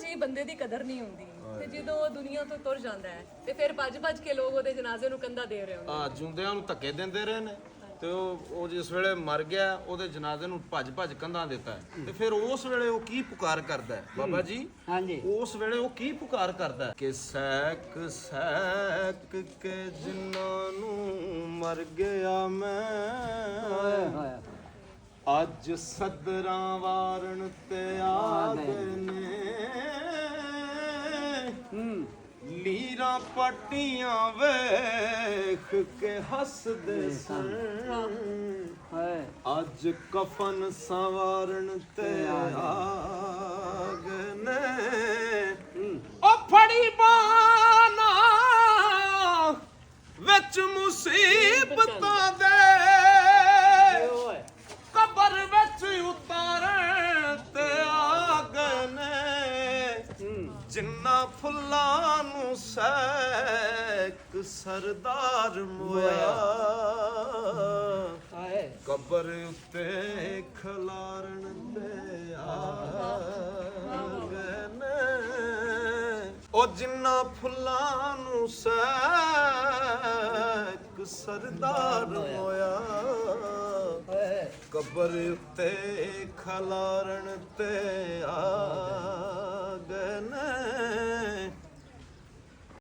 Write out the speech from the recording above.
'ਚ ਬੰਦੇ ਦੀ ਕਦਰ ਨਹੀਂ ਹੁੰਦੀ ਤੇ ਜਦੋਂ ਉਹ ਦੁਨੀਆ ਤੋਂ ਤੁਰ ਜਾਂਦਾ ਹੈ ਤੇ ਫਿਰ ਭੱਜ ਕੇ ਲੋਕ ਉਹਦੇ ਜਨਾਜ਼ੇ ਨੂੰ ਕੰਧਾ ਦੇ ਰਹੇ ਹੁੰਦੇ ਆ ਜਿਉਂਦਿਆਂ ਨੂੰ ਧੱਕੇ ਦਿੰਦੇ ਰਹੇ ਨੇ ਤੇ ਉਹ ਜਿਸ ਵੇਲੇ ਮਰ ਗਿਆ ਉਹਦੇ ਜਨਾਜ਼ੇ ਨੂੰ ਭੱਜ ਕੰਧਾਂ ਦਿੱਤਾ ਹੈ ਤੇ ਫਿਰ ਉਸ ਵੇਲੇ ਉਹ ਕੀ ਪੁਕਾਰ ਕਰਦਾ ਹੈ ਬਾਬਾ ਜੀ? ਹਾਂਜੀ ਉਸ ਵੇਲੇ ਉਹ ਕੀ ਪੁਕਾਰ ਕਰਦਾ ਹੈ ਕਿ ਸੈਕ ਕੇ ਜਿਨ੍ਹਾਂ ਨੂੰ ਮਰ ਗਿਆ ਮੈਂ ਅੱਜ ਸਦਰਾਂ ਵਾਰਨ ਤੇ ਆ ਗਏ ਨੇ ਲੀਰਾਂ ਪੱਟੀਆਂ ਵੇਖ ਕੇ ਹੱਸਦੇ ਸਨ ਅੱਜ ਕਫਨ ਸਵਾਰਨ ਤੇ ਆ ਗਏ ਨੇ ਉਹ ਫੜੀ ਬਾਨਾ ਵਿੱਚ ਮੁਸੀਬਤਾਂ ਦੇ ਕਬਰ ਵਿੱਚ ਉਤਾਰਨ ਤੇ ਆ ਗਏ ਨੇ ਜਿੰਨਾ ਫੁੱਲਾਂ ਨੂੰ ਸੈਕ ਸਰਦਾਰ ਮੋਇਆ ਕਬਰ ਉੱਤੇ ਖਲਾਰਨ ਤੇ ਆ ਗਏ ਨੇ ਉਹ ਜਿੰਨਾ ਫੁੱਲਾਂ ਨੂੰ ਸੈਕ ਸਰਦਾਰ ਮੋਇਆ ਕਬਰ ਉੱਤੇ ਖਲਾਰਨ ਤੇ ਆ ਗਏ ਨੇ